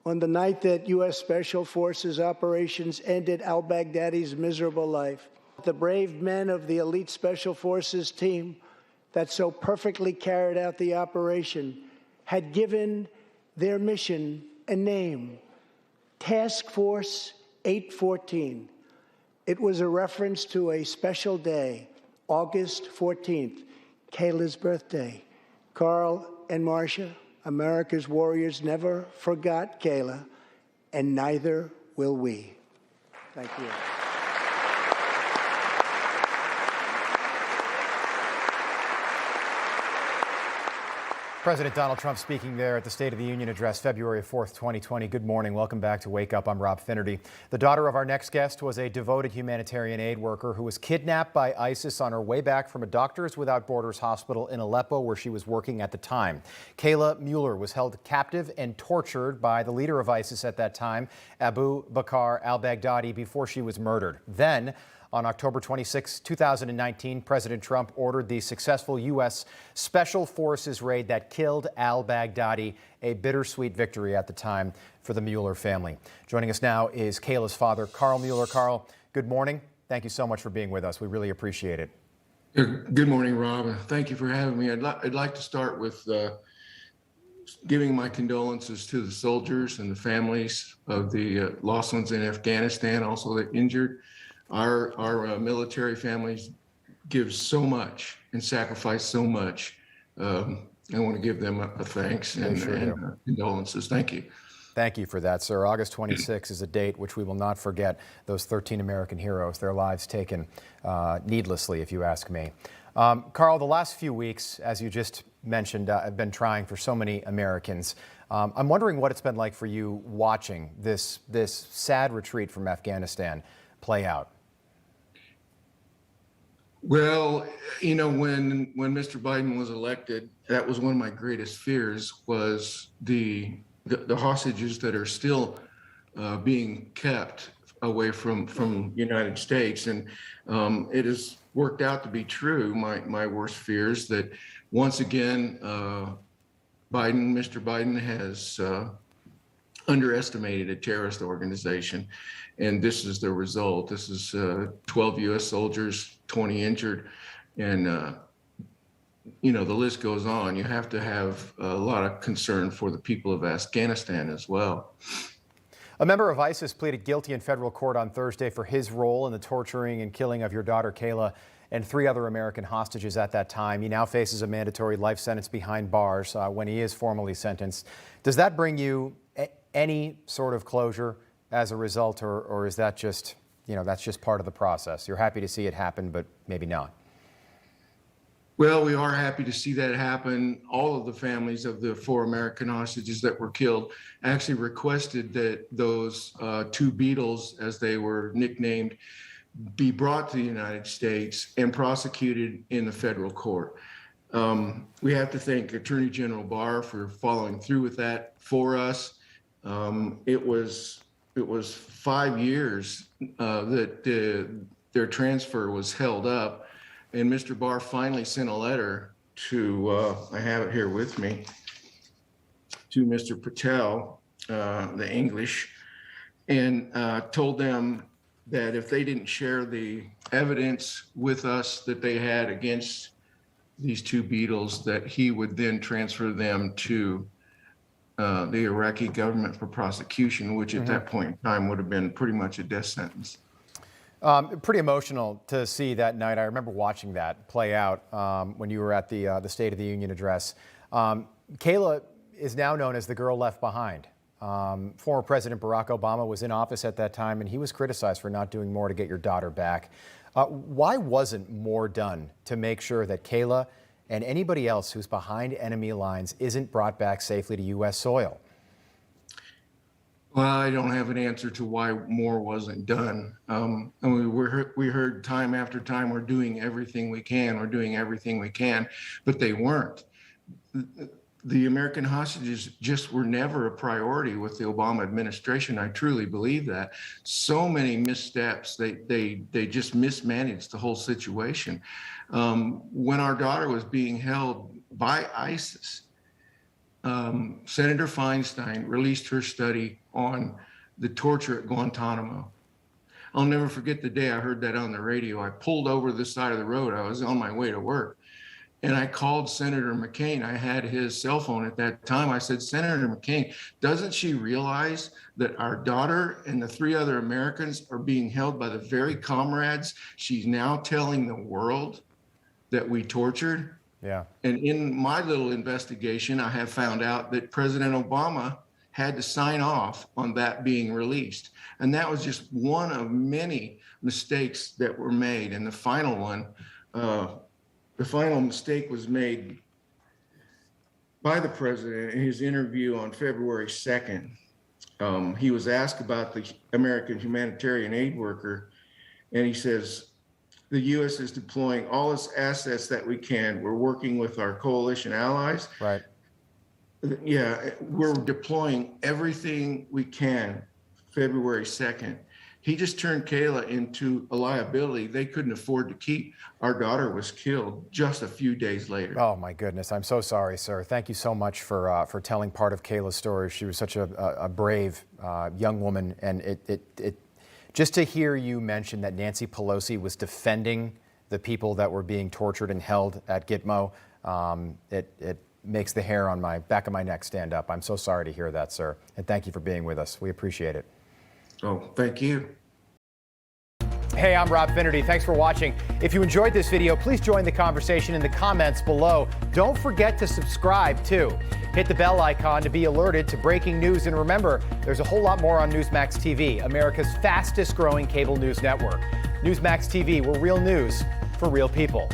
on the night that U.S. Special Forces operations ended al-Baghdadi's miserable life. The brave men of the elite Special Forces team that so perfectly carried out the operation had given their mission a name, Task Force 814. It was a reference to a special day, August 14th, Kayla's birthday. Carl and Marcia, America's warriors, never forgot Kayla, and neither will we. Thank you. President Donald Trump speaking there at the State of the Union address, February 4th, 2020. Good morning. Welcome back to Wake Up. I'm Rob Finnerty. The daughter of our next guest was a devoted humanitarian aid worker who was kidnapped by ISIS on her way back from a Doctors Without Borders hospital in Aleppo, where she was working at the time. Kayla Mueller was held captive and tortured by the leader of ISIS at that time, Abu Bakr al-Baghdadi, before she was murdered. Then, on October 26, 2019, President Trump ordered the successful U.S. Special Forces raid that killed al-Baghdadi, a bittersweet victory at the time for the Mueller family. Joining us now is Kayla's father, Carl Mueller. Carl, good morning. Thank you so much for being with us. We really appreciate it. Good morning, Rob. Thank you for having me. I'd like to start with giving my condolences to the soldiers and the families of the lost ones in Afghanistan, also the injured. Our military families give so much and sacrifice so much. I want to give them a thanks and condolences. Thank you. Thank you for that, sir. August 26 is a date which we will not forget. Those 13 American heroes, their lives taken needlessly, if you ask me. Carl, the last few weeks, as you just mentioned, have been trying for so many Americans. I'm wondering what it's been like for you watching this sad retreat from Afghanistan play out. Well, you know, when Mr. Biden was elected, that was one of my greatest fears, was the hostages that are still being kept away from United States. And it has worked out to be true. My worst fears that once again, Mr. Biden has underestimated a terrorist organization. And this is the result. This is 12 U.S. soldiers, 20 injured. And, you know, the list goes on. You have to have a lot of concern for the people of Afghanistan as well. A member of ISIS pleaded guilty in federal court on Thursday for his role in the torturing and killing of your daughter, Kayla, and 3 other American hostages at that time. He now faces a mandatory life sentence behind bars when he is formally sentenced. Does that bring you any sort of closure as a result, or is that just, you know, that's just part of the process? You're happy to see it happen, but maybe not. Well, we are happy to see that happen. All of the families of the 4 American hostages that were killed actually requested that those 2 Beatles, as they were nicknamed, be brought to the United States and prosecuted in the federal court. We have to thank Attorney General Barr for following through with that for us. It was 5 years that their transfer was held up, and Mr. Barr finally sent a letter to, I have it here with me, to Mr. Patel, the English, and told them that if they didn't share the evidence with us that they had against these 2 Beatles, that he would then transfer them to the Iraqi government for prosecution, which at that point in time would have been pretty much a death sentence. Pretty emotional to see that night. I remember watching that play out when you were at the State of the Union address. Kayla is now known as the girl left behind. Former President Barack Obama was in office at that time, and he was criticized for not doing more to get your daughter back. Why wasn't more done to make sure that Kayla and anybody else who's behind enemy lines isn't brought back safely to U.S. soil? Well, I don't have an answer to why more wasn't done. And we heard time after time, we're doing everything we can, but they weren't. The American hostages just were never a priority with the Obama administration. I truly believe that. So many missteps, they just mismanaged the whole situation. When our daughter was being held by ISIS, Senator Feinstein released her study on the torture at Guantanamo. I'll never forget the day I heard that on the radio. I pulled over to the side of the road. I was on my way to work. And I called Senator McCain. I had his cell phone at that time. I said, Senator McCain, doesn't she realize that our daughter and the 3 other Americans are being held by the very comrades she's now telling the world that we tortured? Yeah. And in my little investigation, I have found out that President Obama had to sign off on that being released. And that was just one of many mistakes that were made. And the final one, the final mistake was made by the president in his interview on February 2nd. He was asked about the American humanitarian aid worker, and he says, the U.S. is deploying all its assets that we can. We're working with our coalition allies. Right. Yeah, we're deploying everything we can, February 2nd. He just turned Kayla into a liability they couldn't afford to keep. Our daughter was killed just a few days later. Oh, my goodness. I'm so sorry, sir. Thank you so much for telling part of Kayla's story. She was such a brave young woman. And it just to hear you mention that Nancy Pelosi was defending the people that were being tortured and held at Gitmo, it makes the hair on my back of my neck stand up. I'm so sorry to hear that, sir. And thank you for being with us. We appreciate it. Oh, thank you. Hey, I'm Rob Finnerty. Thanks for watching. If you enjoyed this video, please join the conversation in the comments below. Don't forget to subscribe, too. Hit the bell icon to be alerted to breaking news. And remember, there's a whole lot more on Newsmax TV, America's fastest growing cable news network. Newsmax TV, where real news for real people.